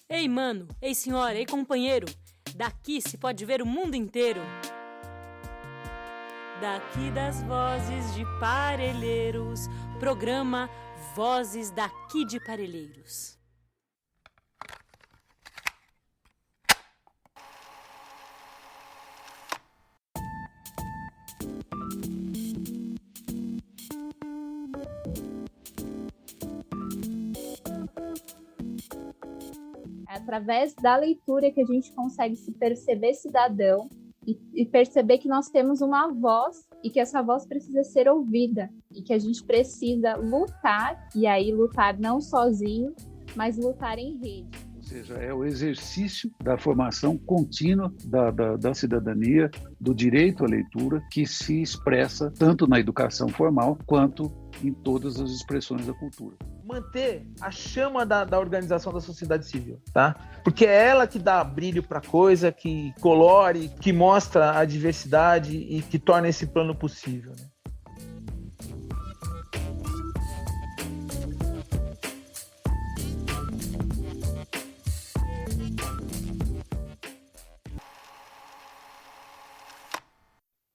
Ei, mano, ei, senhora, ei, companheiro, daqui se pode ver o mundo inteiro. Daqui das vozes de Parelheiros, programa Vozes daqui de Parelheiros. É através da leitura que a gente consegue se perceber cidadão e perceber que nós temos uma voz e que essa voz precisa ser ouvida e que a gente precisa lutar, e aí lutar não sozinho, mas lutar em rede. Ou seja, é o exercício da formação contínua da cidadania, do direito à leitura, que se expressa tanto na educação formal quanto em todas as expressões da cultura. Manter a chama da organização da sociedade civil, tá? Porque é ela que dá brilho para a coisa, que colore, que mostra a diversidade e que torna esse plano possível, né?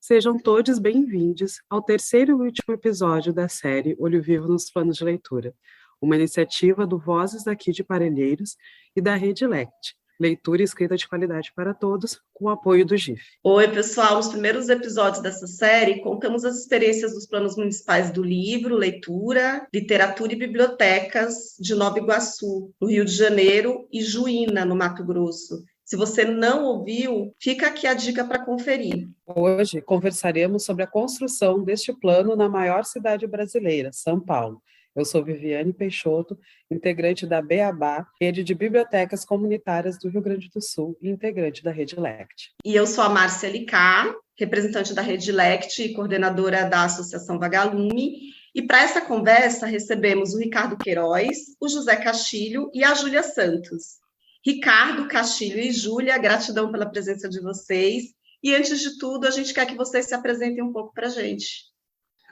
Sejam todos bem-vindos ao terceiro e último episódio da série Olho Vivo nos Planos de Leitura, uma iniciativa do Vozes daqui de Parelheiros e da Rede Lect, leitura e escrita de qualidade para todos, com o apoio do GIF. Oi, pessoal! Nos primeiros episódios dessa série, contamos as experiências dos planos municipais do livro, leitura, literatura e bibliotecas de Nova Iguaçu, no Rio de Janeiro, e Juína, no Mato Grosso. Se você não ouviu, fica aqui a dica para conferir. Hoje conversaremos sobre a construção deste plano na maior cidade brasileira, São Paulo. Eu sou Viviane Peixoto, integrante da Beabá, Rede de Bibliotecas Comunitárias do Rio Grande do Sul e integrante da Rede Lect. E eu sou a Márcia Licá, representante da Rede Lect e coordenadora da Associação Vagalume. E para essa conversa recebemos o Ricardo Queiroz, o José Castilho e a Júlia Santos. Ricardo, Castilho e Júlia, gratidão pela presença de vocês. E antes de tudo, a gente quer que vocês se apresentem um pouco para a gente.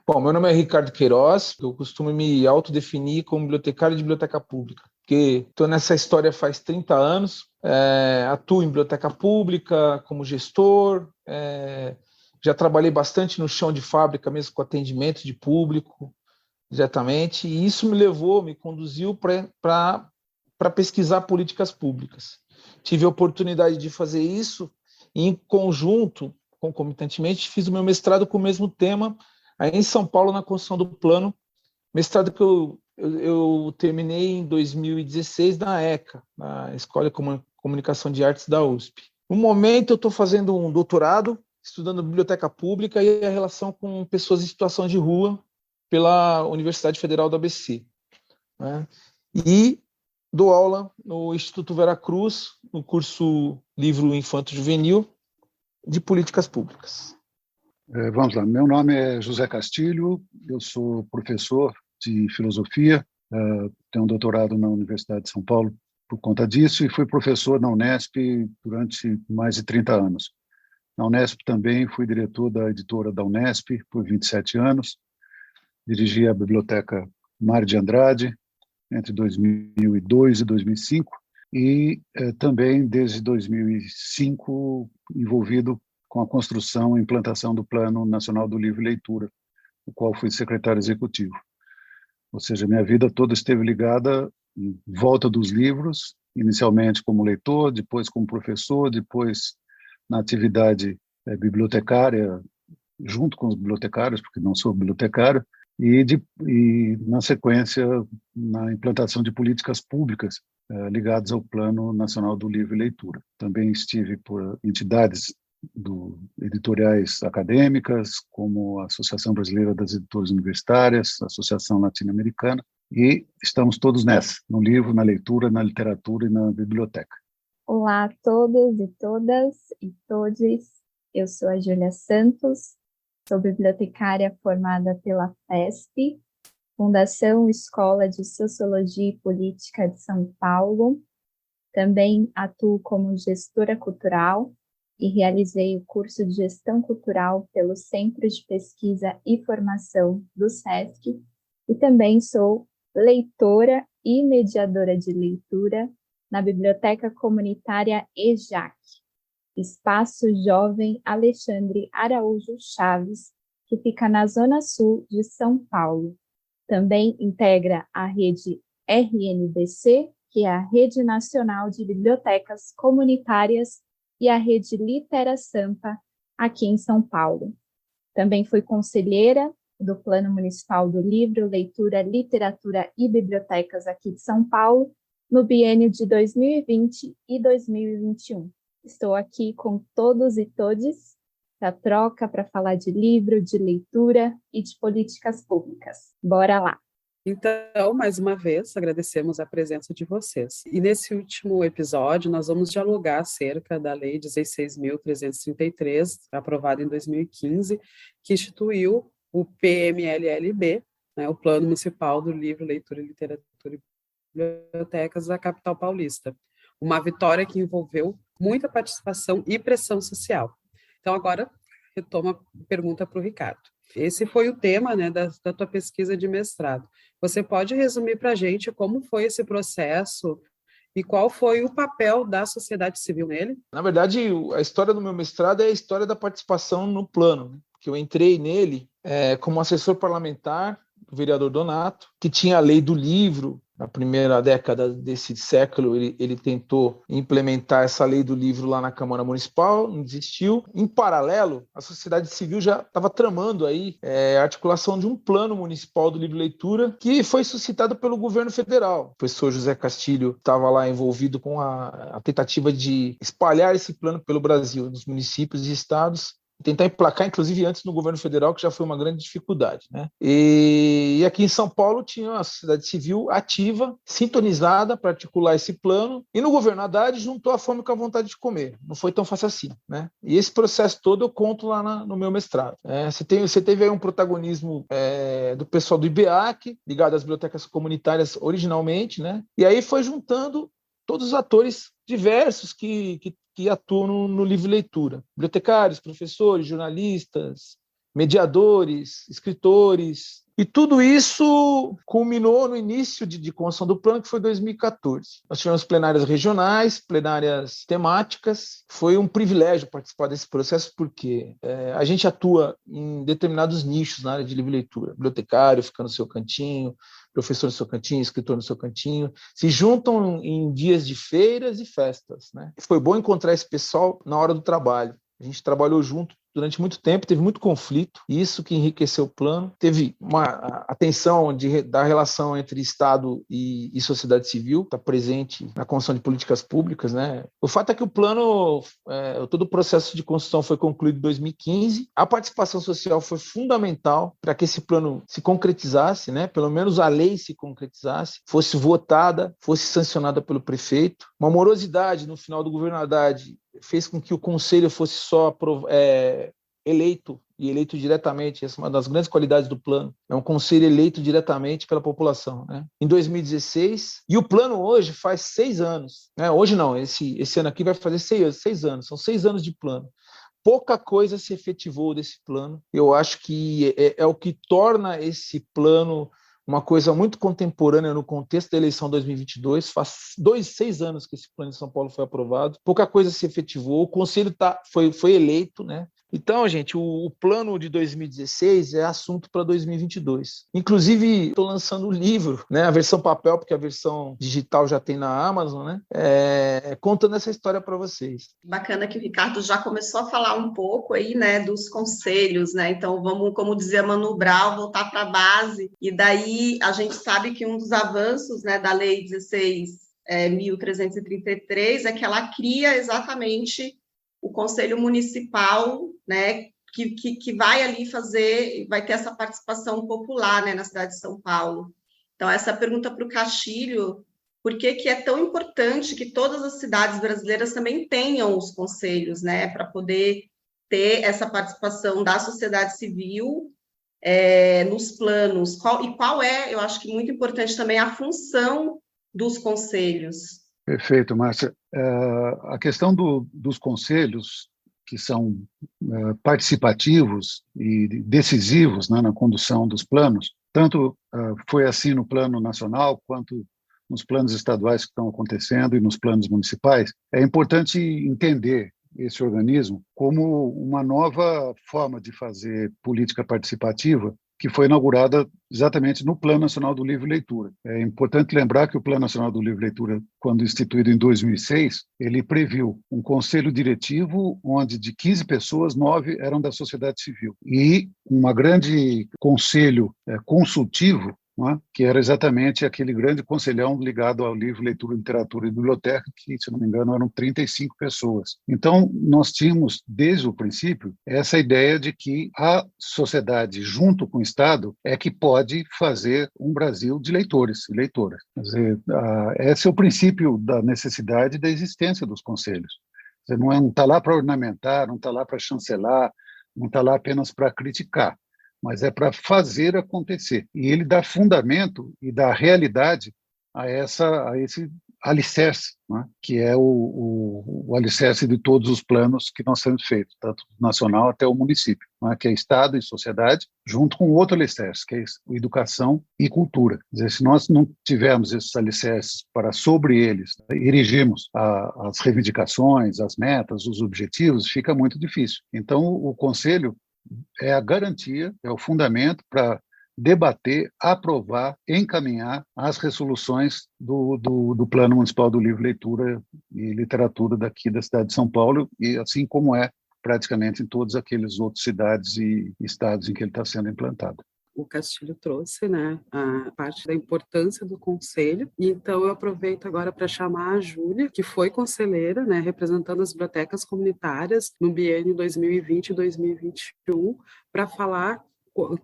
Bom, meu nome é Ricardo Queiroz, eu costumo me autodefinir como bibliotecário de biblioteca pública, porque estou nessa história faz 30 anos, atuo em biblioteca pública como gestor, já trabalhei bastante no chão de fábrica, mesmo com atendimento de público, diretamente, e isso me conduziu para pesquisar políticas públicas. Tive a oportunidade de fazer isso e, em conjunto, concomitantemente, fiz o meu mestrado com o mesmo tema, aí em São Paulo, na construção do plano, mestrado que eu terminei em 2016 na ECA, na Escola de Comunicação de Artes da USP. No momento, eu estou fazendo um doutorado, estudando biblioteca pública e a relação com pessoas em situação de rua pela Universidade Federal do ABC, né? E dou aula no Instituto Veracruz, no curso Livro Infanto Juvenil, de Políticas Públicas. Vamos lá, meu nome é José Castilho, eu sou professor de filosofia, tenho um doutorado na Universidade de São Paulo por conta disso e fui professor na Unesp durante mais de 30 anos. Na Unesp também fui diretor da editora da Unesp por 27 anos, dirigi a biblioteca Mário de Andrade entre 2002 e 2005 e também desde 2005 envolvido com a construção e implantação do Plano Nacional do Livro e Leitura, do qual fui secretário executivo. Ou seja, minha vida toda esteve ligada em volta dos livros, inicialmente como leitor, depois como professor, depois na atividade bibliotecária, junto com os bibliotecários, porque não sou bibliotecário, e na sequência, na implantação de políticas públicas ligadas ao Plano Nacional do Livro e Leitura. Também estive por entidades editoriais acadêmicas, como a Associação Brasileira das Editoras Universitárias, a Associação Latino-Americana, e estamos todos nessa, no livro, na leitura, na literatura e na biblioteca. Olá a todos e todas e todes, eu sou a Júlia Santos, sou bibliotecária formada pela FESP, Fundação Escola de Sociologia e Política de São Paulo. Também atuo como gestora cultural e realizei o curso de Gestão Cultural pelo Centro de Pesquisa e Formação do SESC e também sou leitora e mediadora de leitura na Biblioteca Comunitária EJAC, Espaço Jovem Alexandre Araújo Chaves, que fica na Zona Sul de São Paulo. Também integra a rede RNBC, que é a Rede Nacional de Bibliotecas Comunitárias, e a rede Litera Sampa, aqui em São Paulo. Também foi conselheira do Plano Municipal do Livro, Leitura, Literatura e Bibliotecas aqui de São Paulo, no biênio de 2020 e 2021. Estou aqui com todos e todes para troca, para falar de livro, de leitura e de políticas públicas. Bora lá! Então, mais uma vez, agradecemos a presença de vocês. E nesse último episódio, nós vamos dialogar acerca da Lei 16.333, aprovada em 2015, que instituiu o PMLLB, né, o Plano Municipal do Livro, Leitura, Literatura e Bibliotecas da capital paulista. Uma vitória que envolveu muita participação e pressão social. Então, agora, retomo a pergunta para o Ricardo. Esse foi o tema, né, da tua pesquisa de mestrado. Você pode resumir para a gente como foi esse processo e qual foi o papel da sociedade civil nele? Na verdade, a história do meu mestrado é a história da participação no plano, né? Que eu entrei nele como assessor parlamentar do vereador Donato, que tinha a lei do livro. Na primeira década desse século, ele tentou implementar essa lei do livro lá na Câmara Municipal, não desistiu. Em paralelo, a sociedade civil já estava tramando aí a articulação de um plano municipal do livro e leitura, que foi suscitado pelo governo federal. O professor José Castilho estava lá envolvido com a tentativa de espalhar esse plano pelo Brasil, nos municípios e estados, tentar emplacar, inclusive, antes no governo federal, que já foi uma grande dificuldade, né? E aqui em São Paulo tinha a sociedade civil ativa, sintonizada para articular esse plano, e no governo Haddad juntou a fome com a vontade de comer. Não foi tão fácil assim, né? E esse processo todo eu conto lá no meu mestrado. Você teve aí um protagonismo do pessoal do IBEAC, ligado às bibliotecas comunitárias originalmente, né? E aí foi juntando todos os atores diversos que atuam no livro e leitura. Bibliotecários, professores, jornalistas, mediadores, escritores. E tudo isso culminou no início de construção do plano, que foi 2014. Nós tivemos plenárias regionais, plenárias temáticas. Foi um privilégio participar desse processo, porque a gente atua em determinados nichos na área de livro e leitura. Bibliotecário fica no seu cantinho, professor no seu cantinho, escritor no seu cantinho, se juntam em dias de feiras e festas, né? Foi bom encontrar esse pessoal na hora do trabalho. A gente trabalhou junto durante muito tempo, teve muito conflito, isso que enriqueceu o plano. Teve uma atenção da relação entre Estado e sociedade civil, está presente na construção de políticas públicas, né? O fato é que o plano, todo o processo de construção foi concluído em 2015, a participação social foi fundamental para que esse plano se concretizasse, né? Pelo menos a lei se concretizasse, fosse votada, fosse sancionada pelo prefeito. Uma morosidade no final do governo Haddad fez com que o conselho fosse só eleito diretamente. Essa é uma das grandes qualidades do plano, é um conselho eleito diretamente pela população, né? Em 2016, e o plano hoje faz 6 anos, né? Hoje não, esse ano aqui vai fazer 6 anos, são 6 anos de plano. Pouca coisa se efetivou desse plano. Eu acho que é o que torna esse plano uma coisa muito contemporânea no contexto da eleição 2022, faz 6 anos que esse plano de São Paulo foi aprovado, pouca coisa se efetivou, o Conselho foi eleito, né? Então, gente, o plano de 2016 é assunto para 2022. Inclusive, estou lançando um livro, né, a versão papel, porque a versão digital já tem na Amazon, né, contando essa história para vocês. Bacana que o Ricardo já começou a falar um pouco aí, né, dos conselhos, né, então vamos, como dizia Manu Brown, voltar para a base, e daí a gente sabe que um dos avanços, né, da Lei 16.333 é que ela cria exatamente o Conselho Municipal, né, que vai ali vai ter essa participação popular, né, na cidade de São Paulo. Então, essa pergunta para o Castilho, por que é tão importante que todas as cidades brasileiras também tenham os conselhos, né, para poder ter essa participação da sociedade civil nos planos? Qual é, eu acho que muito importante também, a função dos conselhos? Perfeito, Márcia. A questão dos conselhos, que são participativos e decisivos, né, na condução dos planos, tanto foi assim no plano nacional quanto nos planos estaduais que estão acontecendo e nos planos municipais, é importante entender esse organismo como uma nova forma de fazer política participativa que foi inaugurada exatamente no Plano Nacional do Livro e Leitura. É importante lembrar que o Plano Nacional do Livro e Leitura, quando instituído em 2006, ele previu um conselho diretivo onde de 15 pessoas, 9 eram da sociedade civil e um grande conselho consultivo, que era exatamente aquele grande conselhão ligado ao livro, leitura, literatura e biblioteca, que, se não me engano, eram 35 pessoas. Então, nós tínhamos, desde o princípio, essa ideia de que a sociedade, junto com o Estado, é que pode fazer um Brasil de leitores e leitoras. Quer dizer, esse é o princípio da necessidade da existência dos conselhos. Você não está lá para ornamentar, não está lá para chancelar, não está lá apenas para criticar, mas é para fazer acontecer. E ele dá fundamento e dá realidade a esse alicerce, que é o alicerce de todos os planos que nós temos feito, tanto do nacional até o município, que é Estado e sociedade, junto com outro alicerce, que é educação e cultura. Quer dizer, se nós não tivermos esses alicerces para, sobre eles, erigirmos as reivindicações, as metas, os objetivos, fica muito difícil. Então, o Conselho é a garantia, é o fundamento para debater, aprovar, encaminhar as resoluções do Plano Municipal do Livro, Leitura e Literatura daqui da cidade de São Paulo, e assim como é praticamente em todas aquelas outras cidades e estados em que ele está sendo implantado. O Castilho trouxe, né, a parte da importância do conselho, e então eu aproveito agora para chamar a Júlia, que foi conselheira, né, representando as bibliotecas comunitárias no biênio 2020 e 2021, para falar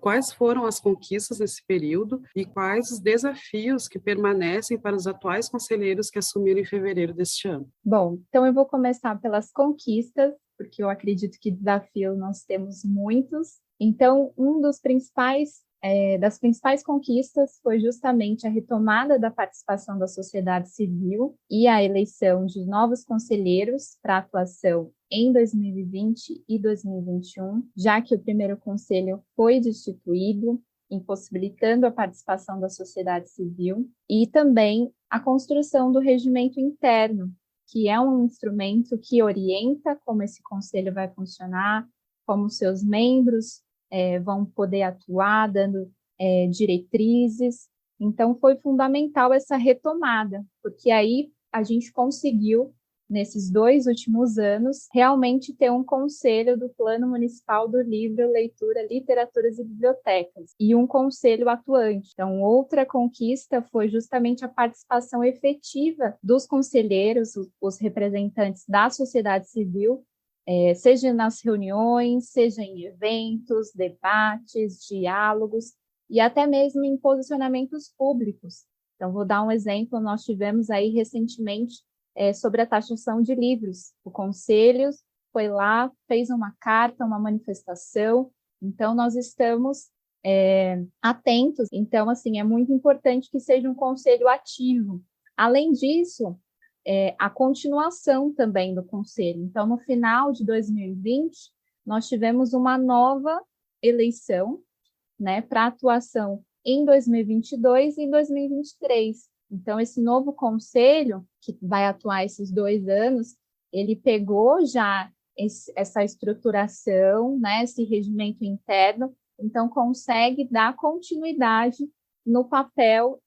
quais foram as conquistas nesse período e quais os desafios que permanecem para os atuais conselheiros que assumiram em fevereiro deste ano. Bom, então eu vou começar pelas conquistas, porque eu acredito que desafios nós temos muitos. Então, das principais conquistas foi justamente a retomada da participação da sociedade civil e a eleição de novos conselheiros para atuação em 2020 e 2021, já que o primeiro conselho foi destituído, impossibilitando a participação da sociedade civil, e também a construção do regimento interno, que é um instrumento que orienta como esse conselho vai funcionar, como seus membros vão poder atuar, dando diretrizes. Então, foi fundamental essa retomada, porque aí a gente conseguiu, nesses 2 últimos anos, realmente ter um conselho do Plano Municipal do Livro, Leitura, Literaturas e Bibliotecas, e um conselho atuante. Então, outra conquista foi justamente a participação efetiva dos conselheiros, os representantes da sociedade civil, seja nas reuniões, seja em eventos, debates, diálogos e até mesmo em posicionamentos públicos. Então, vou dar um exemplo, nós tivemos aí recentemente sobre a taxação de livros. O Conselho foi lá, fez uma carta, uma manifestação, então nós estamos atentos. Então, assim, é muito importante que seja um conselho ativo. Além disso, a continuação também do conselho. Então, no final de 2020, nós tivemos uma nova eleição, né, para atuação em 2022 e em 2023. Então, esse novo conselho, que vai atuar esses 2 anos, ele pegou já essa estruturação, né, esse regimento interno, então consegue dar continuidade no papel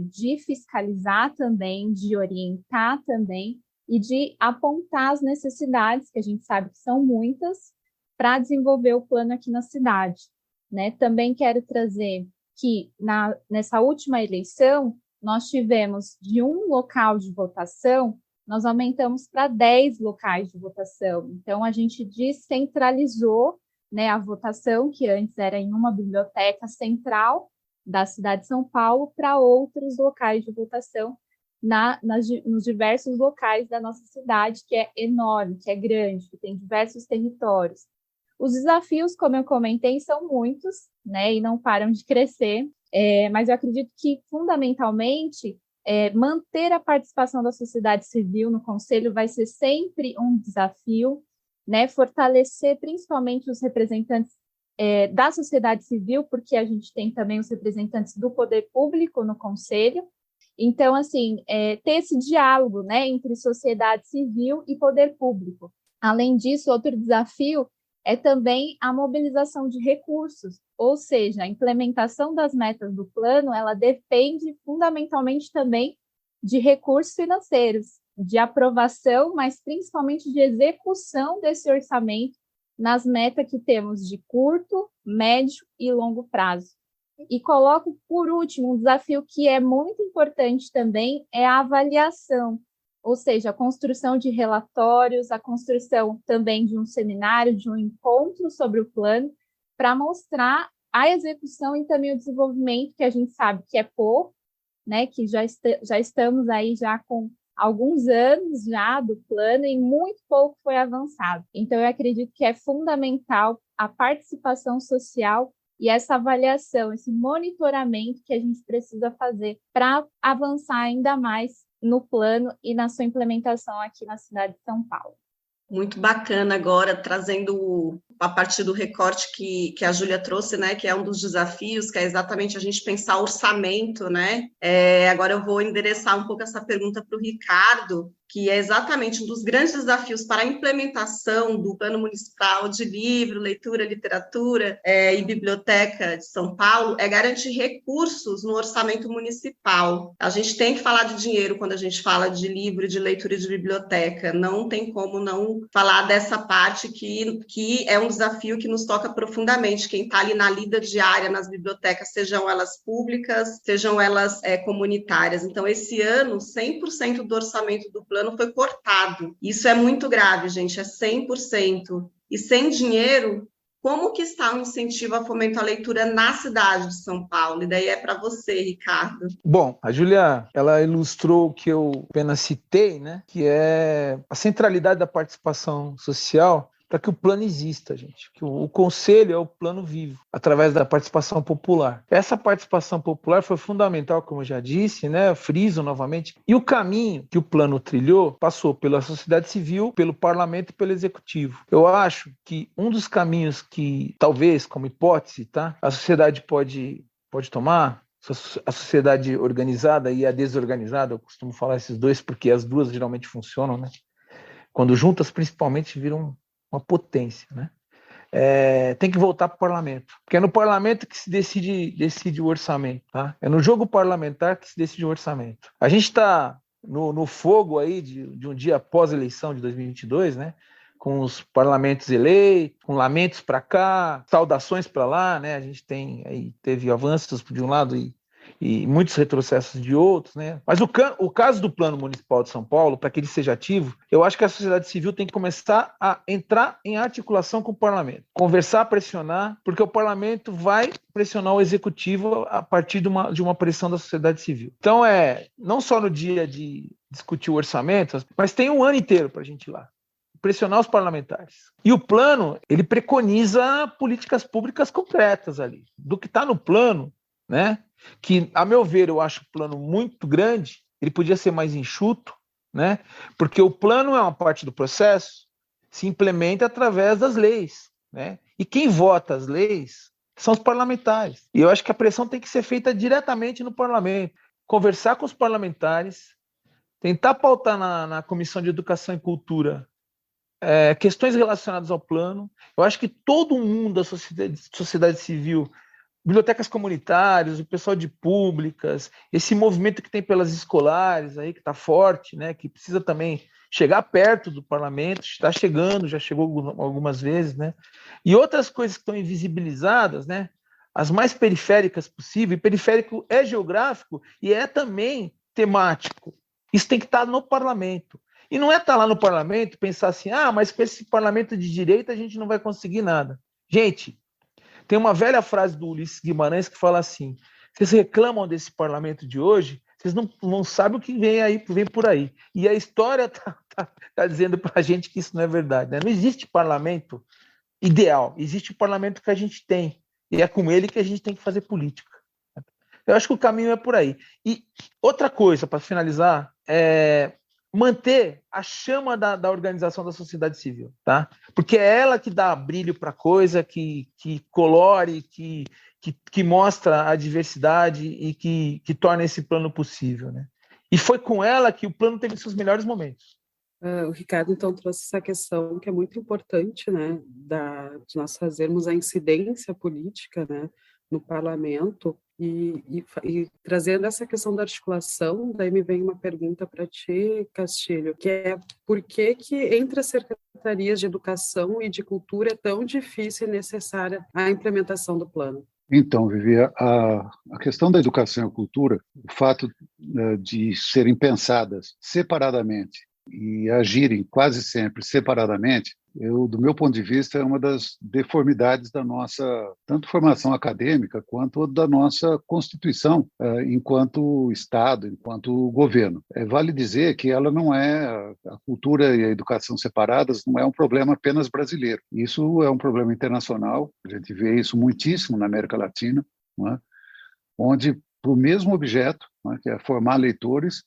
de fiscalizar também, de orientar também e de apontar as necessidades, que a gente sabe que são muitas, para desenvolver o plano aqui na cidade, né? Também quero trazer que nessa última eleição, nós tivemos de 1 local de votação, nós aumentamos para 10 locais de votação. Então, a gente descentralizou, né, a votação, que antes era em uma biblioteca central da cidade de São Paulo, para outros locais de votação nos diversos locais da nossa cidade, que é enorme, que é grande, que tem diversos territórios. Os desafios, como eu comentei, são muitos, né, e não param de crescer, mas eu acredito que, fundamentalmente, manter a participação da sociedade civil no Conselho vai ser sempre um desafio, né, fortalecer principalmente os representantes da sociedade civil, porque a gente tem também os representantes do poder público no Conselho, Então, assim, ter esse diálogo, né, entre sociedade civil e poder público. Além disso, outro desafio é também a mobilização de recursos, ou seja, a implementação das metas do plano, ela depende fundamentalmente também de recursos financeiros, de aprovação, mas principalmente de execução desse orçamento nas metas que temos de curto, médio e longo prazo. E coloco, por último, um desafio que é muito importante também, é a avaliação, ou seja, a construção de relatórios, a construção também de um seminário, de um encontro sobre o plano, para mostrar a execução e também o desenvolvimento, que a gente sabe que é pouco, né, que já estamos aí já com alguns anos já do plano e muito pouco foi avançado. Então, eu acredito que é fundamental a participação social e essa avaliação, esse monitoramento que a gente precisa fazer para avançar ainda mais no plano e na sua implementação aqui na cidade de São Paulo. Muito bacana agora, trazendo a partir do recorte que a Júlia trouxe, né, que é um dos desafios, que é exatamente a gente pensar orçamento, né? Agora eu vou endereçar um pouco essa pergunta para o Ricardo, que é exatamente um dos grandes desafios para a implementação do Plano Municipal de Livro, Leitura, Literatura e Biblioteca de São Paulo, é garantir recursos no orçamento municipal. A gente tem que falar de dinheiro quando a gente fala de livro, de leitura e de biblioteca, não tem como não falar dessa parte que é um desafio que nos toca profundamente, quem está ali na lida diária nas bibliotecas, sejam elas públicas, sejam elas comunitárias. Então, esse ano, 100% do orçamento do plano foi cortado. Isso é muito grave, gente, é 100%. E sem dinheiro, como que está o incentivo a fomento à leitura na cidade de São Paulo? E daí é para você, Ricardo. Bom, a Júlia, ela ilustrou o que eu apenas citei, né? Que é a centralidade da participação social para que o plano exista, gente. Que o conselho é o plano vivo, através da participação popular. Essa participação popular foi fundamental, como eu já disse, né? Friso novamente. E o caminho que o plano trilhou passou pela sociedade civil, pelo parlamento e pelo executivo. Eu acho que um dos caminhos que, talvez, como hipótese, tá? A sociedade pode tomar, a sociedade organizada e a desorganizada, eu costumo falar esses dois porque as duas geralmente funcionam, né? Quando juntas, principalmente, viram uma potência, né? Tem que voltar para o parlamento, porque é no parlamento que se decide o orçamento, tá? É no jogo parlamentar que se decide o orçamento. A gente está no fogo aí de um dia após a eleição de 2022, né? Com os parlamentos eleitos, com lamentos para cá, saudações para lá, né? A gente teve avanços de um lado e muitos retrocessos de outros, né? Mas o caso do Plano Municipal de São Paulo, para que ele seja ativo, eu acho que a sociedade civil tem que começar a entrar em articulação com o parlamento, conversar, pressionar, porque o parlamento vai pressionar o executivo a partir de uma pressão da sociedade civil. Então, não só no dia de discutir o orçamento, mas tem um ano inteiro para a gente ir lá pressionar os parlamentares. E o plano, ele preconiza políticas públicas concretas ali. Do que está no plano, né? Que, a meu ver, eu acho o plano muito grande, ele podia ser mais enxuto, né? Porque o plano é uma parte do processo, se implementa através das leis, né? E quem vota as leis são os parlamentares. E eu acho que a pressão tem que ser feita diretamente no parlamento. Conversar com os parlamentares, tentar pautar na Comissão de Educação e Cultura questões relacionadas ao plano. Eu acho que todo mundo da sociedade civil, bibliotecas comunitárias, o pessoal de públicas, esse movimento que tem pelas escolares aí, que está forte, né, que precisa também chegar perto do parlamento, está chegando, já chegou algumas vezes, né, e outras coisas que estão invisibilizadas, né, as mais periféricas possível, e periférico é geográfico e é também temático. Isso tem que estar no parlamento. E não é estar lá no parlamento e pensar assim, mas com esse parlamento de direita a gente não vai conseguir nada. Gente, tem uma velha frase do Ulisses Guimarães que fala assim, vocês reclamam desse parlamento de hoje, vocês não sabem o que vem por aí. E a história tá dizendo para a gente que isso não é verdade, né? Não existe parlamento ideal, existe o parlamento que a gente tem, e é com ele que a gente tem que fazer política. Eu acho que o caminho é por aí. E outra coisa, para finalizar, manter a chama da organização da sociedade civil, tá? Porque é ela que dá brilho para a coisa, que colore, que mostra a diversidade e que torna esse plano possível, né? E foi com ela que o plano teve seus melhores momentos. O Ricardo, então, trouxe essa questão que é muito importante, né, de nós fazermos a incidência política, né, no parlamento, e trazendo essa questão da articulação, daí me vem uma pergunta para ti, Castilho, que é por que entre as secretarias de educação e de cultura é tão difícil e necessária a implementação do plano? Então, Vivi, a questão da educação e a cultura, o fato de serem pensadas separadamente e agirem quase sempre separadamente, do meu ponto de vista, é uma das deformidades da nossa, tanto formação acadêmica, quanto da nossa Constituição, enquanto Estado, enquanto governo. Vale dizer que ela não é, a cultura e a educação separadas não é um problema apenas brasileiro. Isso é um problema internacional, a gente vê isso muitíssimo na América Latina, não é? Onde, para o mesmo objeto, não é, que é formar leitores,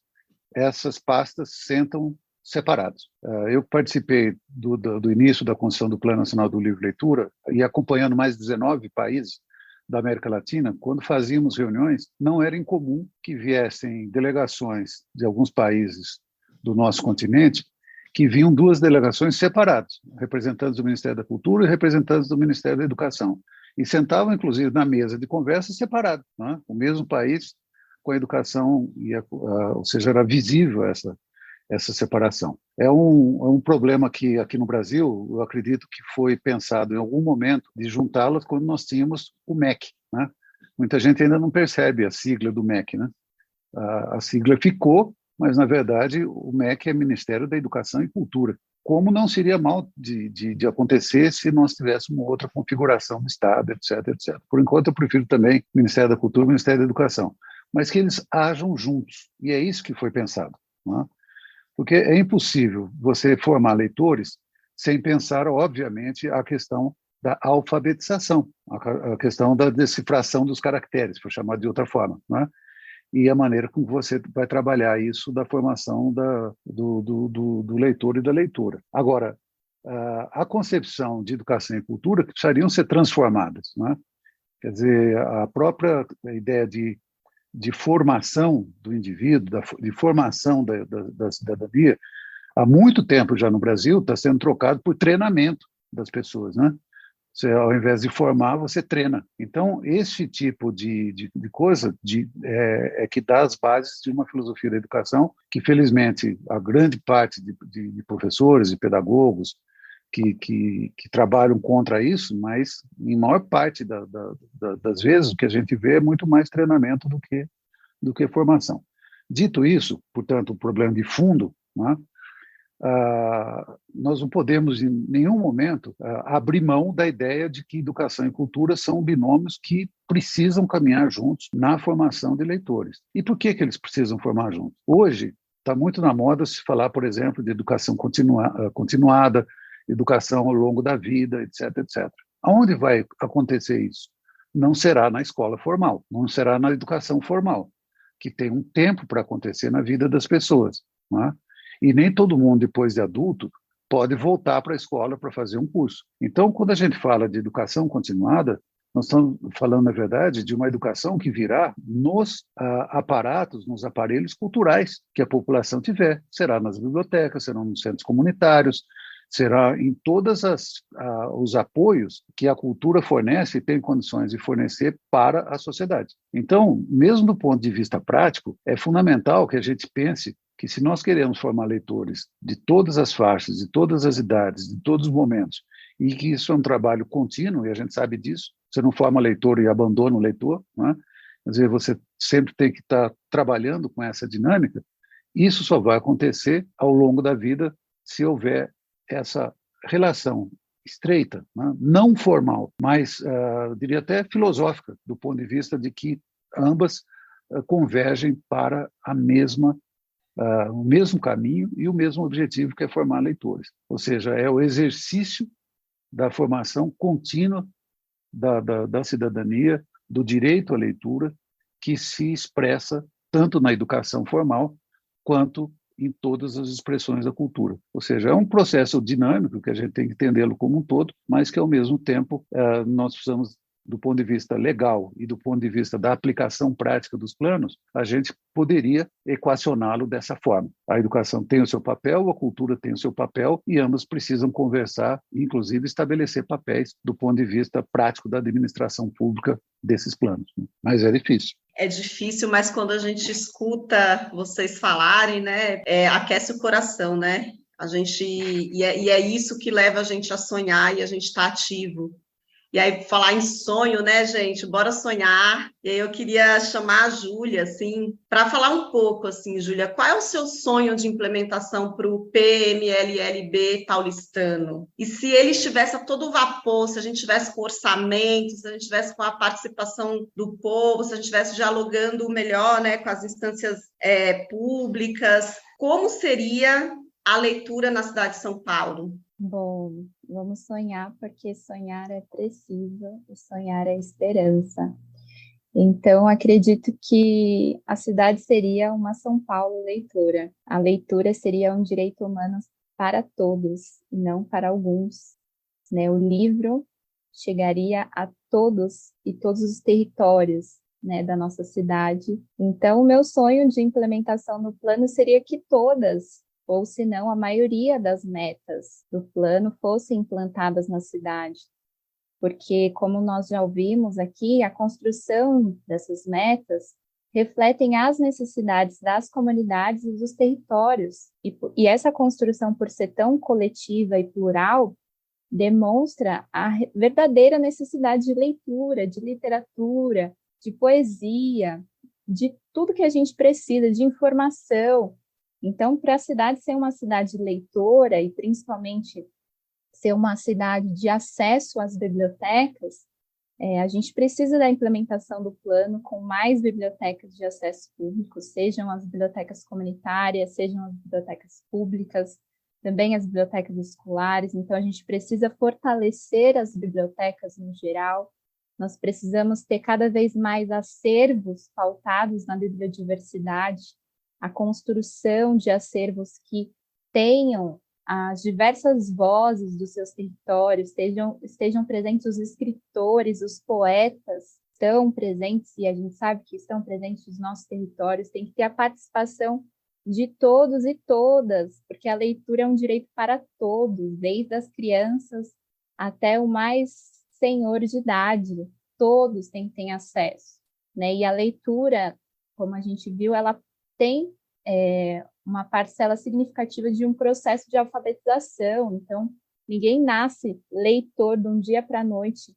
essas pastas sentam separados. Eu participei do início da construção do Plano Nacional do Livro e Leitura e acompanhando mais de 19 países da América Latina, quando fazíamos reuniões, não era incomum que viessem delegações de alguns países do nosso continente, que vinham duas delegações separadas, representantes do Ministério da Cultura e representantes do Ministério da Educação, e sentavam, inclusive, na mesa de conversa separados, né? O mesmo país com a educação, ou seja, era visível essa separação. É um problema que, aqui no Brasil, eu acredito que foi pensado em algum momento de juntá-las quando nós tínhamos o MEC, né? Muita gente ainda não percebe a sigla do MEC, né? A sigla ficou, mas, na verdade, o MEC é Ministério da Educação e Cultura. Como não seria mal de acontecer se nós tivéssemos uma outra configuração do Estado, etc, etc. Por enquanto, eu prefiro também Ministério da Cultura e Ministério da Educação, mas que eles ajam juntos, e é isso que foi pensado, né? Porque é impossível você formar leitores sem pensar, obviamente, a questão da alfabetização, a questão da decifração dos caracteres, por chamar de outra forma, né? E a maneira como você vai trabalhar isso da formação do leitor e da leitora. Agora, a concepção de educação e cultura precisariam ser transformadas, né? Quer dizer, a própria ideia de formação do indivíduo, de formação da cidadania, há muito tempo já no Brasil está sendo trocado por treinamento das pessoas, né? Você, ao invés de formar, você treina. Então, esse tipo de coisa é que dá as bases de uma filosofia da educação que, felizmente, a grande parte de professores e pedagogos que trabalham contra isso, mas, em maior parte das vezes, o que a gente vê é muito mais treinamento do que formação. Dito isso, portanto, o problema de fundo, né, nós não podemos, em nenhum momento, abrir mão da ideia de que educação e cultura são binômios que precisam caminhar juntos na formação de leitores. E por que eles precisam formar juntos? Hoje, está muito na moda se falar, por exemplo, de educação continuada, educação ao longo da vida, etc, etc. Aonde vai acontecer isso? Não será na escola formal, não será na educação formal, que tem um tempo para acontecer na vida das pessoas, não é? E nem todo mundo, depois de adulto, pode voltar para a escola para fazer um curso. Então, quando a gente fala de educação continuada, nós estamos falando, na verdade, de uma educação que virá nos aparatos, nos aparelhos culturais que a população tiver. Será nas bibliotecas, será nos centros comunitários, será em todos os apoios que a cultura fornece e tem condições de fornecer para a sociedade. Então, mesmo do ponto de vista prático, é fundamental que a gente pense que, se nós queremos formar leitores de todas as faixas, de todas as idades, de todos os momentos, e que isso é um trabalho contínuo, e a gente sabe disso, você não forma leitor e abandona o leitor, né? Quer dizer, você sempre tem que estar trabalhando com essa dinâmica. Isso só vai acontecer ao longo da vida se houver essa relação estreita, né? Não formal, mas, eu diria até filosófica, do ponto de vista de que ambas convergem para o mesmo caminho e o mesmo objetivo, que é formar leitores. Ou seja, é o exercício da formação contínua da cidadania, do direito à leitura, que se expressa tanto na educação formal quanto em todas as expressões da cultura. Ou seja, é um processo dinâmico que a gente tem que entendê-lo como um todo, mas que, ao mesmo tempo, nós precisamos do ponto de vista legal e do ponto de vista da aplicação prática dos planos, a gente poderia equacioná-lo dessa forma. A educação tem o seu papel, a cultura tem o seu papel, e ambos precisam conversar, inclusive estabelecer papéis do ponto de vista prático da administração pública desses planos. Mas é difícil. É difícil, mas quando a gente escuta vocês falarem, né, aquece o coração, né? É isso que leva a gente a sonhar e a gente está ativo. E aí, falar em sonho, né, gente? Bora sonhar. E aí eu queria chamar a Júlia, assim, para falar um pouco, assim, Júlia, qual é o seu sonho de implementação para o PMLLB paulistano? E se ele estivesse a todo vapor, se a gente tivesse com orçamento, se a gente tivesse com a participação do povo, se a gente estivesse dialogando melhor, né, com as instâncias públicas, como seria a leitura na cidade de São Paulo? Bom, vamos sonhar, porque sonhar é preciso e sonhar é esperança. Então, acredito que a cidade seria uma São Paulo leitora. A leitura seria um direito humano para todos, e não para alguns, né? O livro chegaria a todos e todos os territórios, né, da nossa cidade. Então, o meu sonho de implementação no plano seria que todas, ou se não, a maioria das metas do plano fossem implantadas na cidade. Porque, como nós já ouvimos aqui, a construção dessas metas refletem as necessidades das comunidades e dos territórios. E essa construção, por ser tão coletiva e plural, demonstra a verdadeira necessidade de leitura, de literatura, de poesia, de tudo que a gente precisa, de informação. Então, para a cidade ser uma cidade leitora e principalmente ser uma cidade de acesso às bibliotecas, a gente precisa da implementação do plano com mais bibliotecas de acesso público, sejam as bibliotecas comunitárias, sejam as bibliotecas públicas, também as bibliotecas escolares. Então, a gente precisa fortalecer as bibliotecas no geral. Nós precisamos ter cada vez mais acervos pautados na bibliodiversidade, a construção de acervos que tenham as diversas vozes dos seus territórios, estejam presentes os escritores, os poetas estão presentes, e a gente sabe que estão presentes nos nossos territórios, tem que ter a participação de todos e todas, porque a leitura é um direito para todos, desde as crianças até o mais senhor de idade, todos têm que ter acesso, né? E a leitura, como a gente viu, ela tem uma parcela significativa de um processo de alfabetização. Então, ninguém nasce leitor de um dia para a noite.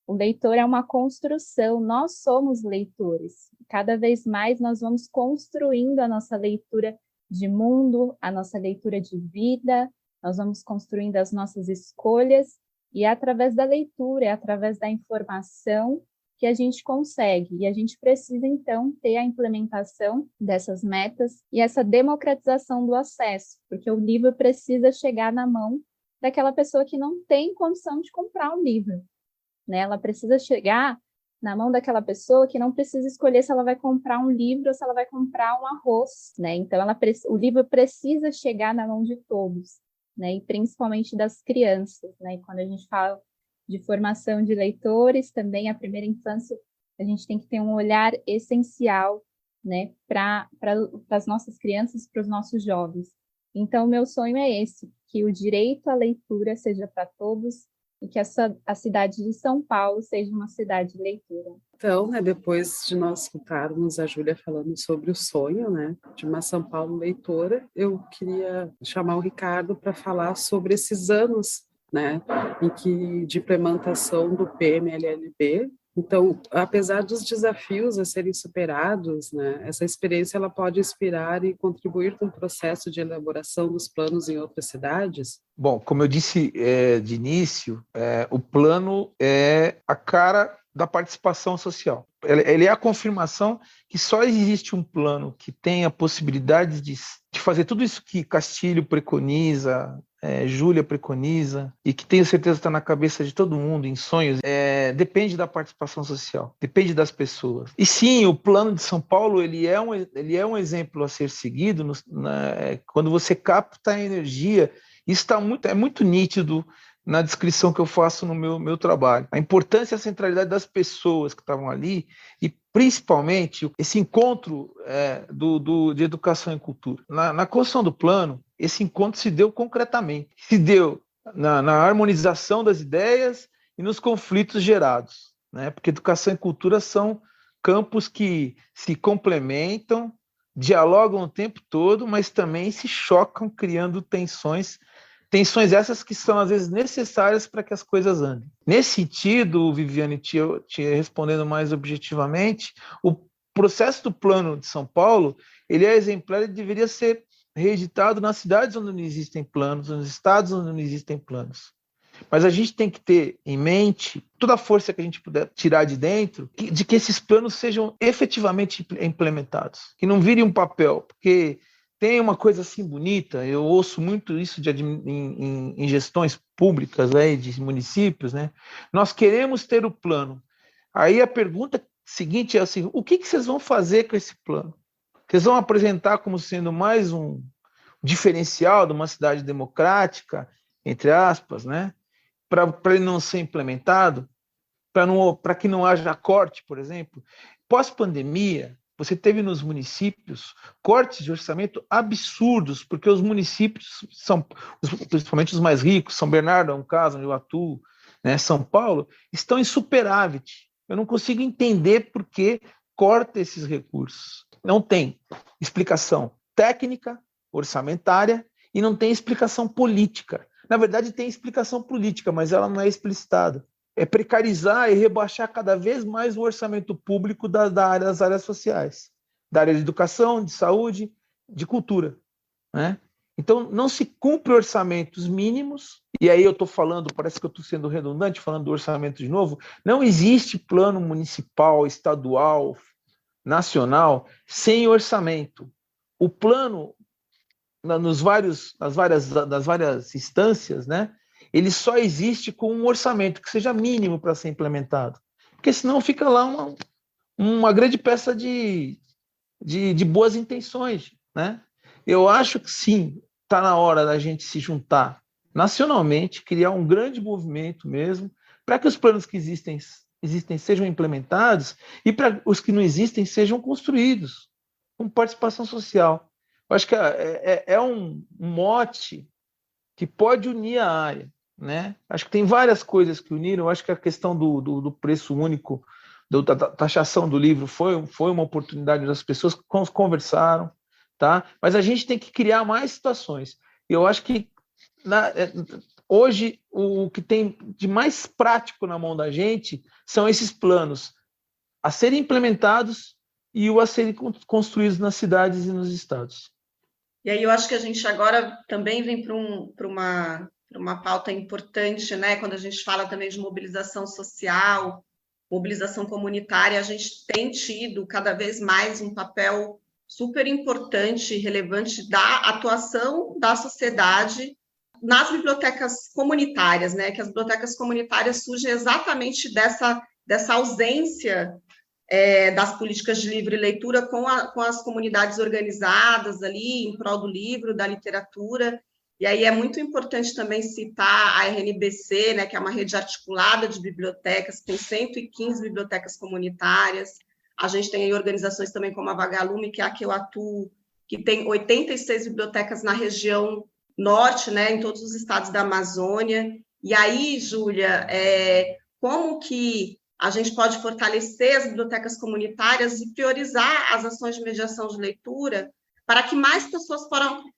O leitor é uma construção, nós somos leitores. Cada vez mais nós vamos construindo a nossa leitura de mundo, a nossa leitura de vida, nós vamos construindo as nossas escolhas, e é através da leitura, é através da informação que a gente consegue, e a gente precisa, então, ter a implementação dessas metas e essa democratização do acesso, porque o livro precisa chegar na mão daquela pessoa que não tem condição de comprar um livro, né? Ela precisa chegar na mão daquela pessoa que não precisa escolher se ela vai comprar um livro ou se ela vai comprar um arroz, né? Então, o livro precisa chegar na mão de todos, né? E principalmente das crianças, né? E quando a gente fala de formação de leitores, também a primeira infância, a gente tem que ter um olhar essencial, né, para as nossas crianças, para os nossos jovens. Então, o meu sonho é esse, que o direito à leitura seja para todos e que a cidade de São Paulo seja uma cidade leitora. Então, né, depois de nós escutarmos a Júlia falando sobre o sonho, né, de uma São Paulo leitora, eu queria chamar o Ricardo para falar sobre esses anos, né, de implementação do PMLLB. Então, apesar dos desafios a serem superados, né, essa experiência ela pode inspirar e contribuir com o processo de elaboração dos planos em outras cidades? Bom, como eu disse de início, o plano é a cara da participação social. Ele é a confirmação que só existe um plano que tem a possibilidade de fazer tudo isso que Castilho preconiza, Júlia preconiza, e que tenho certeza está na cabeça de todo mundo, em sonhos, depende da participação social, depende das pessoas. E sim, o plano de São Paulo ele é um exemplo a ser seguido quando você capta a energia. Isso é muito nítido na descrição que eu faço no meu trabalho. A importância e a centralidade das pessoas que estavam ali e, principalmente, esse encontro de educação e cultura. Na construção do plano, esse encontro se deu concretamente. Se deu na harmonização das ideias e nos conflitos gerados, né? Porque educação e cultura são campos que se complementam, dialogam o tempo todo, mas também se chocam, criando tensões essas que são, às vezes, necessárias para que as coisas andem. Nesse sentido, Viviane, te respondendo mais objetivamente, o processo do Plano de São Paulo, ele é exemplar e deveria ser reeditado nas cidades onde não existem planos, nos estados onde não existem planos. Mas a gente tem que ter em mente toda a força que a gente puder tirar de dentro, de que esses planos sejam efetivamente implementados, que não virem um papel, porque tem uma coisa assim bonita, eu ouço muito isso em gestões públicas, né, de municípios, né? Nós queremos ter o plano. Aí a pergunta seguinte é assim, o que vocês vão fazer com esse plano? Vocês vão apresentar como sendo mais um diferencial de uma cidade democrática, entre aspas, né? Para ele não ser implementado, para que não haja corte, por exemplo. Pós-pandemia, você teve nos municípios cortes de orçamento absurdos, porque os municípios, principalmente os mais ricos, São Bernardo é um caso onde eu atuo, né, São Paulo, estão em superávit. Eu não consigo entender por que corta esses recursos. Não tem explicação técnica, orçamentária, e não tem explicação política. Na verdade, tem explicação política, mas ela não é explicitada. É precarizar e rebaixar cada vez mais o orçamento público das áreas sociais, da área de educação, de saúde, de cultura, né? Então, não se cumpre orçamentos mínimos, e aí eu estou falando, parece que eu estou sendo redundante, falando do orçamento de novo, não existe plano municipal, estadual, nacional, sem orçamento. O plano, nas várias instâncias, né? Ele só existe com um orçamento que seja mínimo para ser implementado. Porque senão fica lá uma grande peça de boas intenções, né? Eu acho que sim, está na hora da gente se juntar nacionalmente, criar um grande movimento mesmo, para que os planos que existem sejam implementados e para os que não existem sejam construídos com participação social. Eu acho que é um mote que pode unir a área, né? Acho que tem várias coisas que uniram. Eu acho que a questão do preço único, da taxação do livro foi uma oportunidade das pessoas que conversaram, tá? Mas a gente tem que criar mais situações. E eu acho que hoje o que tem de mais prático na mão da gente são esses planos a serem implementados e a serem construídos nas cidades e nos estados. E aí eu acho que a gente agora também vem para uma pauta importante, né? Quando a gente fala também de mobilização social, mobilização comunitária, a gente tem tido cada vez mais um papel super importante e relevante da atuação da sociedade nas bibliotecas comunitárias, né? Que as bibliotecas comunitárias surgem exatamente dessa ausência das políticas de livre leitura com as comunidades organizadas ali em prol do livro, da literatura. E aí é muito importante também citar a RNBC, né, que é uma rede articulada de bibliotecas, tem 115 bibliotecas comunitárias. A gente tem aí organizações também como a Vagalume, que é a que eu atuo, que tem 86 bibliotecas na região norte, né, em todos os estados da Amazônia. E aí, Júlia, como que a gente pode fortalecer as bibliotecas comunitárias e priorizar as ações de mediação de leitura para que mais pessoas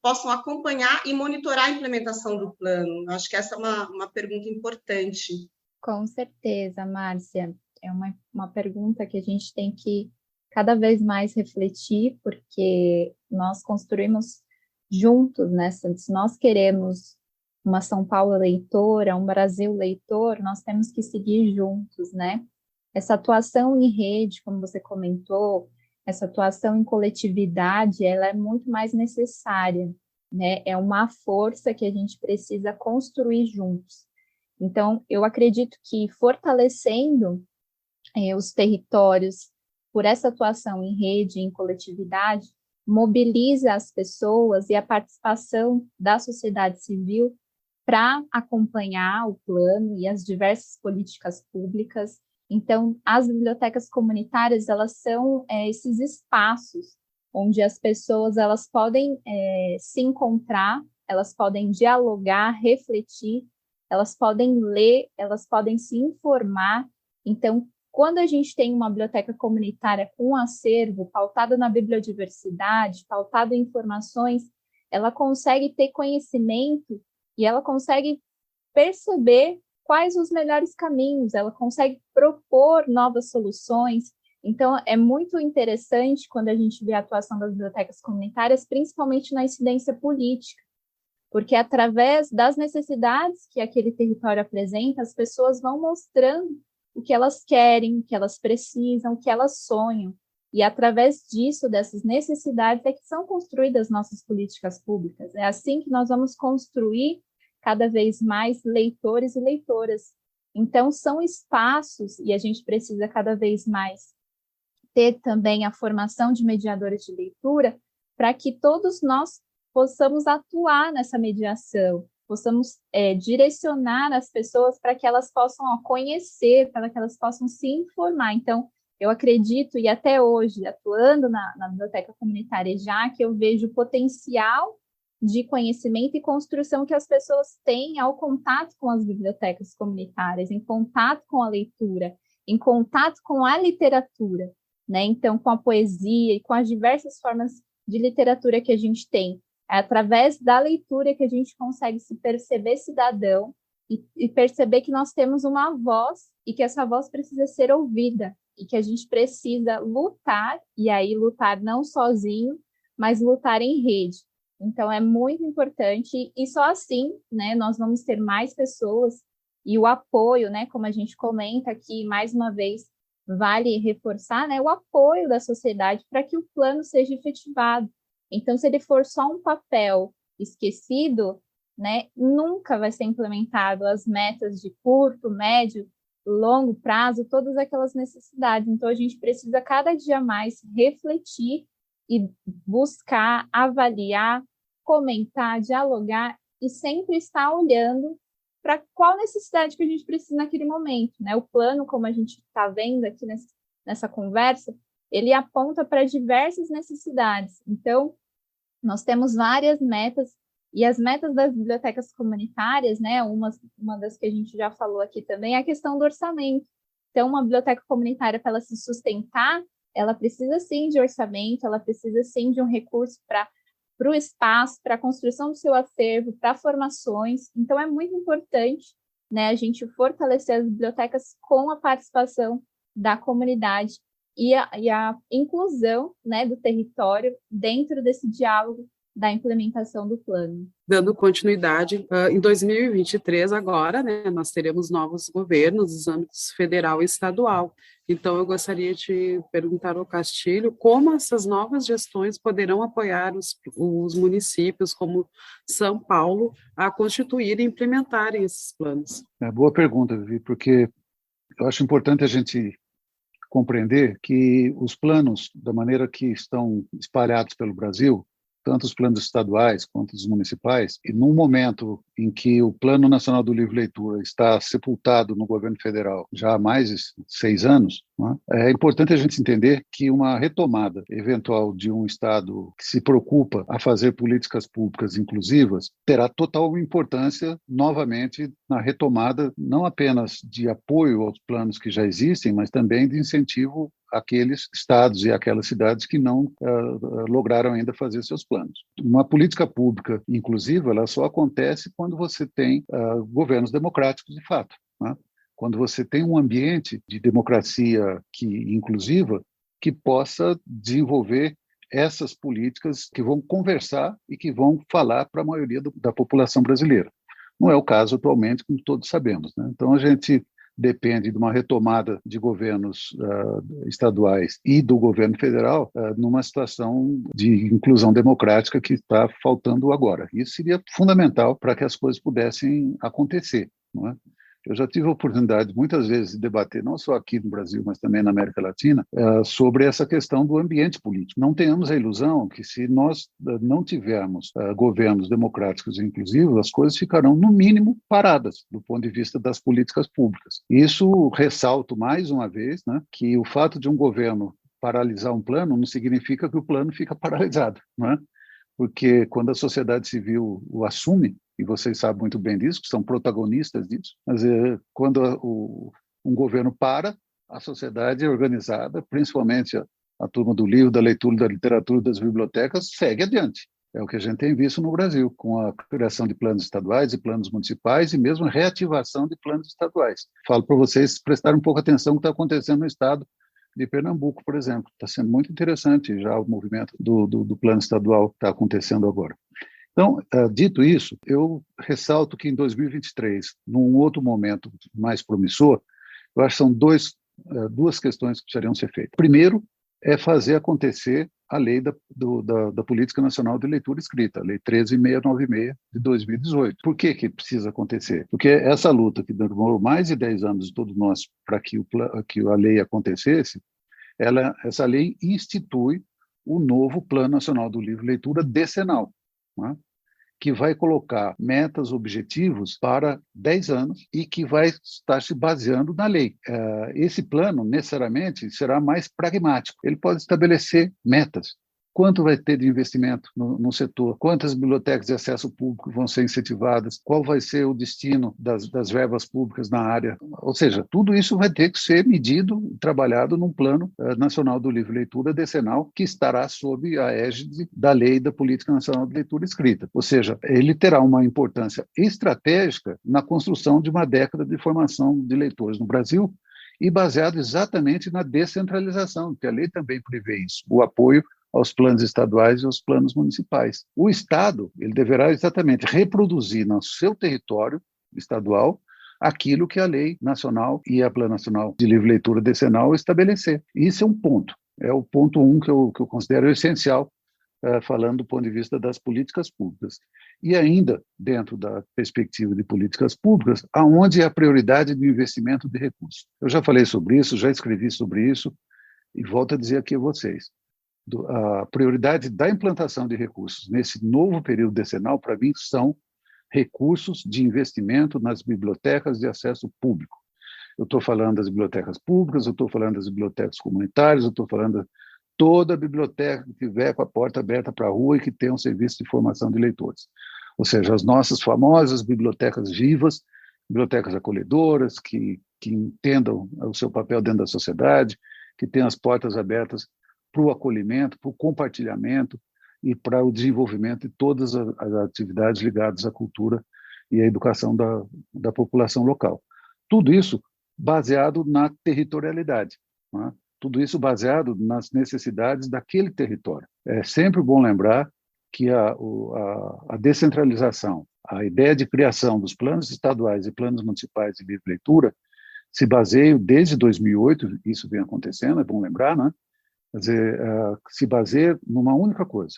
possam acompanhar e monitorar a implementação do plano? Acho que essa é uma pergunta importante. Com certeza, Márcia. É uma pergunta que a gente tem que cada vez mais refletir, porque nós construímos juntos, né? Se nós queremos uma São Paulo leitora, um Brasil leitor, nós temos que seguir juntos, né? Essa atuação em rede, como você comentou, essa atuação em coletividade, ela é muito mais necessária, né? É uma força que a gente precisa construir juntos. Então, eu acredito que fortalecendo os territórios por essa atuação em rede, em coletividade, mobiliza as pessoas e a participação da sociedade civil para acompanhar o plano e as diversas políticas públicas. Então, as bibliotecas comunitárias, elas são esses espaços onde as pessoas elas podem se encontrar, elas podem dialogar, refletir, elas podem ler, elas podem se informar. Então, quando a gente tem uma biblioteca comunitária com um acervo pautado na bibliodiversidade, pautado em informações, ela consegue ter conhecimento e ela consegue perceber quais os melhores caminhos, ela consegue propor novas soluções. Então, é muito interessante quando a gente vê a atuação das bibliotecas comunitárias, principalmente na incidência política, porque através das necessidades que aquele território apresenta, as pessoas vão mostrando o que elas querem, o que elas precisam, o que elas sonham. E através disso, dessas necessidades, é que são construídas nossas políticas públicas. É assim que nós vamos construir cada vez mais leitores e leitoras. Então, são espaços, e a gente precisa cada vez mais ter também a formação de mediadores de leitura, para que todos nós possamos atuar nessa mediação, possamos direcionar as pessoas para que elas possam conhecer, para que elas possam se informar. Então, eu acredito, e até hoje, atuando na biblioteca comunitária já, que eu vejo o potencial de conhecimento e construção que as pessoas têm ao contato com as bibliotecas comunitárias, em contato com a leitura, em contato com a literatura, né? Então, com a poesia e com as diversas formas de literatura que a gente tem. É através da leitura que a gente consegue se perceber cidadão e perceber que nós temos uma voz e que essa voz precisa ser ouvida e que a gente precisa lutar, e aí lutar não sozinho, mas lutar em rede. Então, é muito importante, e só assim, né, nós vamos ter mais pessoas, e o apoio, né, como a gente comenta aqui, mais uma vez, vale reforçar, né, o apoio da sociedade para que o plano seja efetivado. Então, se ele for só um papel esquecido, né, nunca vai ser implementado as metas de curto, médio, longo prazo, todas aquelas necessidades. Então, a gente precisa cada dia mais refletir e buscar, avaliar, comentar, dialogar e sempre estar olhando para qual necessidade que a gente precisa naquele momento, né? O plano, como a gente está vendo aqui nessa conversa, ele aponta para diversas necessidades. Então, nós temos várias metas, e as metas das bibliotecas comunitárias, né, uma das que a gente já falou aqui também, é a questão do orçamento. Então, uma biblioteca comunitária, para ela se sustentar, ela precisa sim de orçamento, ela precisa sim de um recurso para o espaço, para a construção do seu acervo, para formações. Então, é muito importante, né, a gente fortalecer as bibliotecas com a participação da comunidade e a inclusão, né, do território dentro desse diálogo da implementação do plano. Dando continuidade, em 2023 agora, né, nós teremos novos governos dos âmbitos federal e estadual. Então, eu gostaria de perguntar ao Castilho como essas novas gestões poderão apoiar os municípios, como São Paulo, a constituir e implementarem esses planos. Boa pergunta, Vivi, porque eu acho importante a gente compreender que os planos, da maneira que estão espalhados pelo Brasil, tanto os planos estaduais quanto os municipais, e num momento em que o Plano Nacional do Livro e Leitura está sepultado no governo federal já há mais de 6 anos, né, é importante a gente entender que uma retomada eventual de um Estado que se preocupa a fazer políticas públicas inclusivas terá total importância novamente na retomada não apenas de apoio aos planos que já existem, mas também de incentivo àqueles estados e aquelas cidades que não lograram ainda fazer seus planos. Uma política pública inclusiva, ela só acontece quando você tem governos democráticos de fato, né? Quando você tem um ambiente de democracia inclusiva que possa desenvolver essas políticas que vão conversar e que vão falar para a maioria da população brasileira. Não é o caso atualmente, como todos sabemos, né? Então, a gente depende de uma retomada de governos estaduais e do governo federal numa situação de inclusão democrática que está faltando agora. Isso seria fundamental para que as coisas pudessem acontecer, não é? Eu já tive a oportunidade, muitas vezes, de debater, não só aqui no Brasil, mas também na América Latina, sobre essa questão do ambiente político. Não tenhamos a ilusão que, se nós não tivermos governos democráticos e inclusivos, as coisas ficarão, no mínimo, paradas, do ponto de vista das políticas públicas. Isso ressalto, mais uma vez, né, que o fato de um governo paralisar um plano não significa que o plano fica paralisado, não é? Porque quando a sociedade civil o assume, e vocês sabem muito bem disso, que são protagonistas disso, mas quando um governo para, a sociedade organizada, principalmente a turma do livro, da leitura, da literatura, das bibliotecas, segue adiante. É o que a gente tem visto no Brasil, com a criação de planos estaduais e planos municipais e mesmo a reativação de planos estaduais. Falo para vocês prestarem um pouco atenção no que está acontecendo no estado de Pernambuco, por exemplo. Está sendo muito interessante já o movimento do plano estadual que está acontecendo agora. Então, dito isso, eu ressalto que em 2023, num outro momento mais promissor, eu acho que são duas questões que precisariam ser feitas. Primeiro, é fazer acontecer a lei da Política Nacional de Leitura Escrita, a Lei 13.696 de 2018. Por que precisa acontecer? Porque essa luta que demorou mais de 10 anos de todos nós para que a lei acontecesse, essa lei institui o novo Plano Nacional do Livro e Leitura decenal, né? Que vai colocar metas, objetivos para 10 anos e que vai estar se baseando na lei. Esse plano, necessariamente, será mais pragmático. Ele pode estabelecer metas. Quanto vai ter de investimento no setor? Quantas bibliotecas de acesso público vão ser incentivadas? Qual vai ser o destino das verbas públicas na área? Ou seja, tudo isso vai ter que ser medido e trabalhado num Plano Nacional do Livro e Leitura decenal, que estará sob a égide da Lei da Política Nacional de Leitura Escrita. Ou seja, ele terá uma importância estratégica na construção de uma década de formação de leitores no Brasil, e baseado exatamente na descentralização, que a lei também prevê isso, o apoio aos planos estaduais e aos planos municipais. O Estado, ele deverá exatamente reproduzir no seu território estadual aquilo que a Lei Nacional e a Plano Nacional de Livre e Leitura decenal estabelecer. Isso é um ponto. É o ponto 1 que eu considero essencial, falando do ponto de vista das políticas públicas. E ainda, dentro da perspectiva de políticas públicas, aonde é a prioridade do investimento de recursos. Eu já falei sobre isso, já escrevi sobre isso, e volto a dizer aqui a vocês. A prioridade da implantação de recursos nesse novo período decenal, para mim, são recursos de investimento nas bibliotecas de acesso público. Eu estou falando das bibliotecas públicas, eu estou falando das bibliotecas comunitárias, eu estou falando de toda biblioteca que tiver com a porta aberta para a rua e que tenha um serviço de formação de leitores. Ou seja, as nossas famosas bibliotecas vivas, bibliotecas acolhedoras, que entendam o seu papel dentro da sociedade, que tenham as portas abertas para o acolhimento, para o compartilhamento e para o desenvolvimento de todas as atividades ligadas à cultura e à educação da população local. Tudo isso baseado na territorialidade, né? Tudo isso baseado nas necessidades daquele território. É sempre bom lembrar que a descentralização, a ideia de criação dos planos estaduais e planos municipais de livre leitura se baseia desde 2008, isso vem acontecendo, é bom lembrar, né? Quer dizer, se baseia numa única coisa,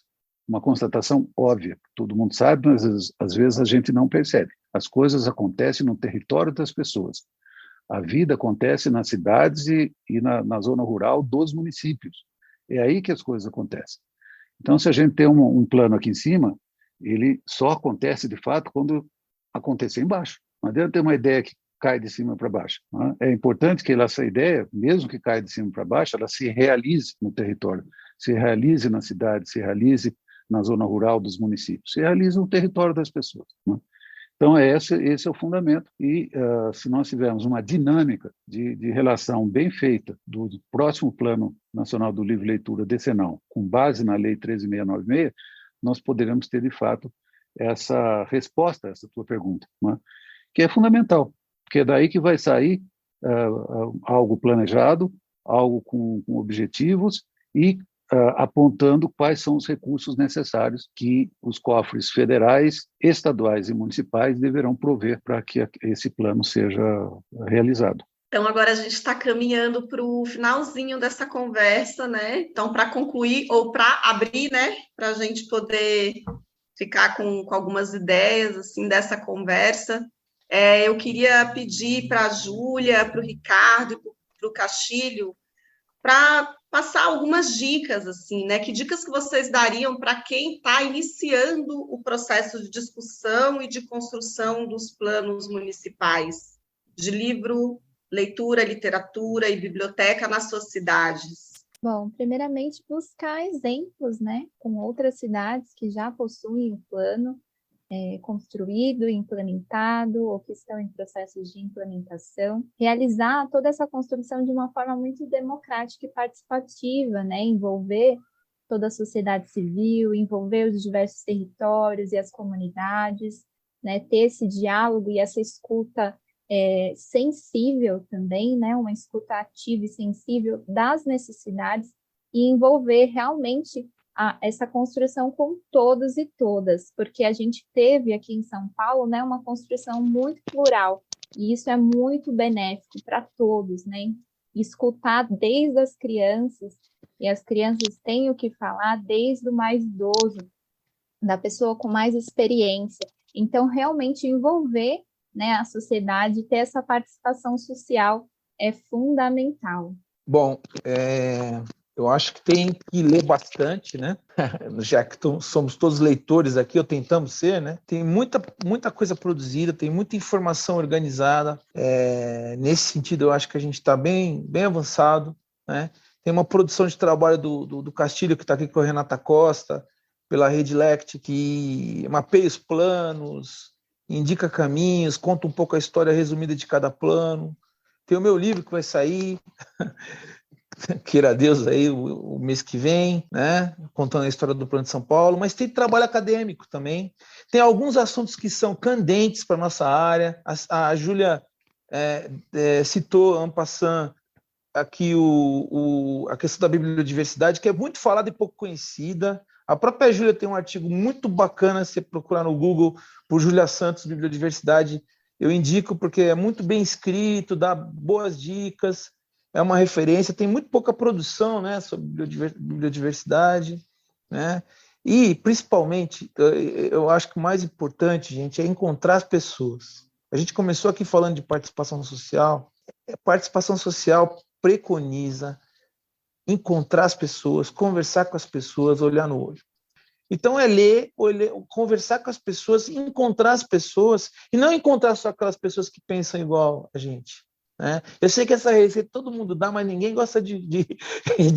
uma constatação óbvia, todo mundo sabe, mas às vezes a gente não percebe. As coisas acontecem no território das pessoas. A vida acontece nas cidades e na zona rural dos municípios. É aí que as coisas acontecem. Então, se a gente tem um plano aqui em cima, ele só acontece, de fato, quando acontecer embaixo. Não adianta ter uma ideia que cai de cima para baixo, né? É importante que essa ideia, mesmo que caia de cima para baixo, ela se realize no território, se realize na cidade, se realize na zona rural dos municípios, se realize no território das pessoas, né? Então, esse é o fundamento. E se nós tivermos uma dinâmica de relação bem feita do próximo Plano Nacional do Livro e Leitura decenal, com base na Lei 13.696, nós poderemos ter, de fato, essa resposta a essa tua pergunta, né? Que é fundamental, porque é daí que vai sair algo planejado, algo com objetivos e apontando quais são os recursos necessários que os cofres federais, estaduais e municipais deverão prover para que esse plano seja realizado. Então, agora a gente está caminhando para o finalzinho dessa conversa, né? Então, para concluir ou para abrir, né? Para a gente poder ficar com algumas ideias assim dessa conversa. Eu queria pedir para a Júlia, para o Ricardo e para o Castilho para passar algumas dicas, assim, né? Que dicas que vocês dariam para quem está iniciando o processo de discussão e de construção dos planos municipais de livro, leitura, literatura e biblioteca nas suas cidades? Bom, primeiramente buscar exemplos, né, com outras cidades que já possuem o plano construído, implementado ou que estão em processos de implementação, realizar toda essa construção de uma forma muito democrática e participativa, né, envolver toda a sociedade civil, envolver os diversos territórios e as comunidades, né, ter esse diálogo e essa escuta sensível também, né, uma escuta ativa e sensível das necessidades e envolver realmente essa construção com todos e todas, porque a gente teve aqui em São Paulo, né, uma construção muito plural, e isso é muito benéfico para todos, né, escutar desde as crianças, e as crianças têm o que falar desde o mais idoso, da pessoa com mais experiência, então realmente envolver, né, a sociedade, ter essa participação social é fundamental. Bom, eu acho que tem que ler bastante, né? Já que somos todos leitores aqui, ou tentamos ser, né? Tem muita coisa produzida, tem muita informação organizada. Nesse sentido, eu acho que a gente está bem avançado, né? Tem uma produção de trabalho do Castilho, que está aqui com a Renata Costa, pela Rede Lect, que mapeia os planos, indica caminhos, conta um pouco a história resumida de cada plano. Tem o meu livro que vai sair, queira Deus, aí o mês que vem, né? Contando a história do Plano de São Paulo, mas tem trabalho acadêmico também. Tem alguns assuntos que são candentes para a nossa área. A Júlia citou, en passant, aqui a questão da bibliodiversidade, que é muito falada e pouco conhecida. A própria Júlia tem um artigo muito bacana, se você procurar no Google por Júlia Santos, Bibliodiversidade, eu indico porque é muito bem escrito, dá boas dicas, é uma referência, tem muito pouca produção, né, sobre bibliodiversidade, né? E, principalmente, eu acho que o mais importante, gente, é encontrar as pessoas. A gente começou aqui falando de participação social. Participação social preconiza encontrar as pessoas, conversar com as pessoas, olhar no olho. Então é ler, conversar com as pessoas, encontrar as pessoas, e não encontrar só aquelas pessoas que pensam igual a gente, né? Eu sei que essa receita todo mundo dá, mas ninguém gosta de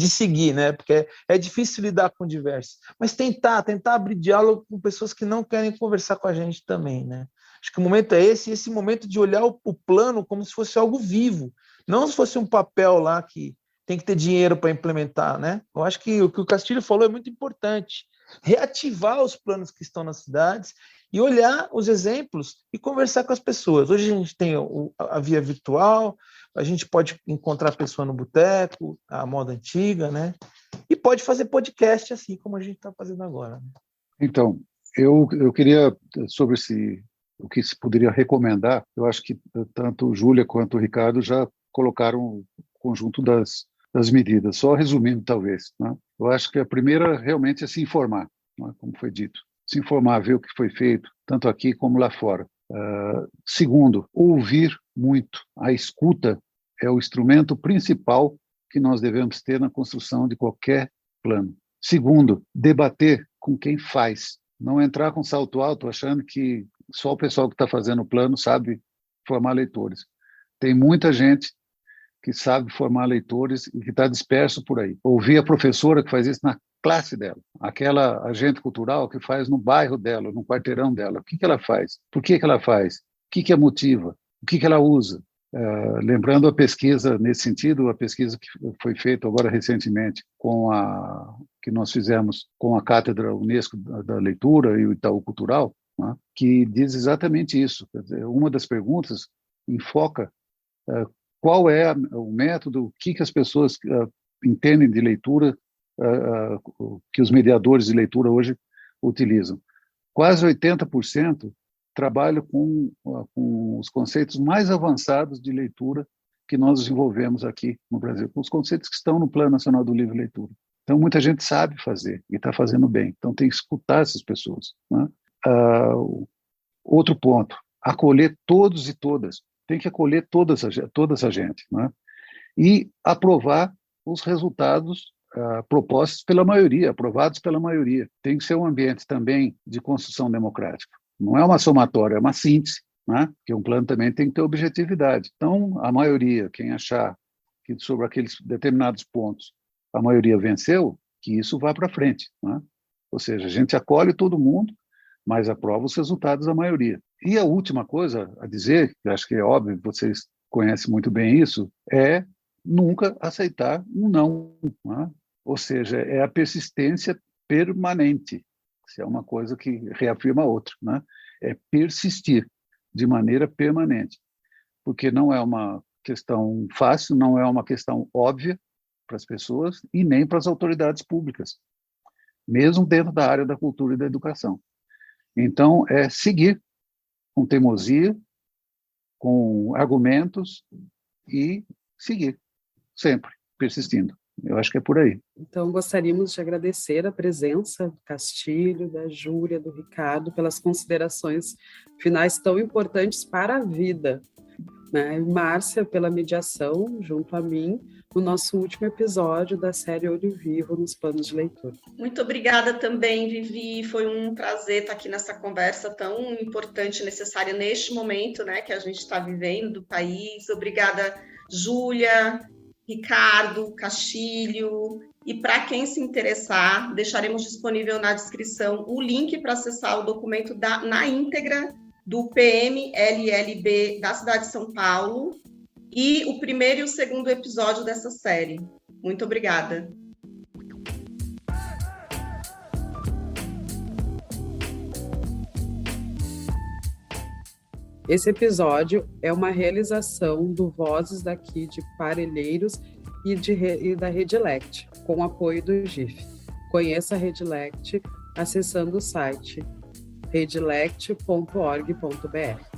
seguir, né? Porque é difícil lidar com diversos. Mas tentar abrir diálogo com pessoas que não querem conversar com a gente também, né? Acho que o momento é esse momento de olhar o plano como se fosse algo vivo, não se fosse um papel lá que tem que ter dinheiro para implementar, né? Eu acho que o que o Castilho falou é muito importante. Reativar os planos que estão nas cidades e olhar os exemplos e conversar com as pessoas. Hoje a gente tem a via virtual, a gente pode encontrar a pessoa no boteco, a moda antiga, né? E pode fazer podcast assim como a gente está fazendo agora. Né? Então, eu queria, sobre o que se poderia recomendar, eu acho que tanto Júlia quanto o Ricardo já colocaram o conjunto das medidas. Só resumindo, talvez, né? Eu acho que a primeira realmente é se informar, né? Como foi dito. Se informar, ver o que foi feito, tanto aqui como lá fora. Segundo, ouvir muito. A escuta é o instrumento principal que nós devemos ter na construção de qualquer plano. Segundo, debater com quem faz. Não entrar com salto alto achando que só o pessoal que está fazendo o plano sabe formar leitores. Tem muita gente que sabe formar leitores e que está disperso por aí. Ouvir a professora que faz isso na classe dela, aquela agente cultural que faz no bairro dela, no quarteirão dela. O que ela faz? Por que ela faz? O que a motiva? O que ela usa? Lembrando a pesquisa nesse sentido, a pesquisa que foi feita agora recentemente que nós fizemos com a Cátedra Unesco da Leitura e o Itaú Cultural, né, que diz exatamente isso. Quer dizer, uma das perguntas enfoca qual é o método, o que as pessoas entendem de leitura, que os mediadores de leitura hoje utilizam. Quase 80% trabalham com os conceitos mais avançados de leitura que nós desenvolvemos aqui no Brasil, com os conceitos que estão no Plano Nacional do Livro e Leitura. Então, muita gente sabe fazer e está fazendo bem. Então, tem que escutar essas pessoas, né? Outro ponto, acolher todos e todas, tem que acolher toda a gente, né? E aprovar os resultados propostos pela maioria, aprovados pela maioria. Tem que ser um ambiente também de construção democrática. Não é uma somatória, é uma síntese, né? Porque um plano também tem que ter objetividade. Então, a maioria, quem achar que sobre aqueles determinados pontos a maioria venceu, que isso vá para frente, né? Ou seja, a gente acolhe todo mundo, mas aprova os resultados da maioria. E a última coisa a dizer, que acho que é óbvio, vocês conhecem muito bem isso, é nunca aceitar um não, né? Ou seja, é a persistência permanente. Isso é uma coisa que reafirma a outra, né? É persistir de maneira permanente, porque não é uma questão fácil, não é uma questão óbvia para as pessoas e nem para as autoridades públicas, mesmo dentro da área da cultura e da educação. Então, é seguir com teimosia, com argumentos e seguir, sempre, persistindo. Eu acho que é por aí. Então, gostaríamos de agradecer a presença do Castilho, da Júlia, do Ricardo, pelas considerações finais tão importantes para a vida, né? Márcia, pela mediação, junto a mim, no nosso último episódio da série Olho Vivo nos Planos de Leitura. Muito obrigada também, Vivi. Foi um prazer estar aqui nessa conversa tão importante e necessária neste momento, né, que a gente está vivendo do país. Obrigada, Júlia, Ricardo, Castilho. E para quem se interessar, deixaremos disponível na descrição o link para acessar o documento na íntegra do PMLLB da cidade de São Paulo e o primeiro e o segundo episódio dessa série. Muito obrigada. Esse episódio é uma realização do Vozes daqui de Parelheiros e da Redilect, com apoio do GIF. Conheça a Redilect acessando o site redilect.org.br.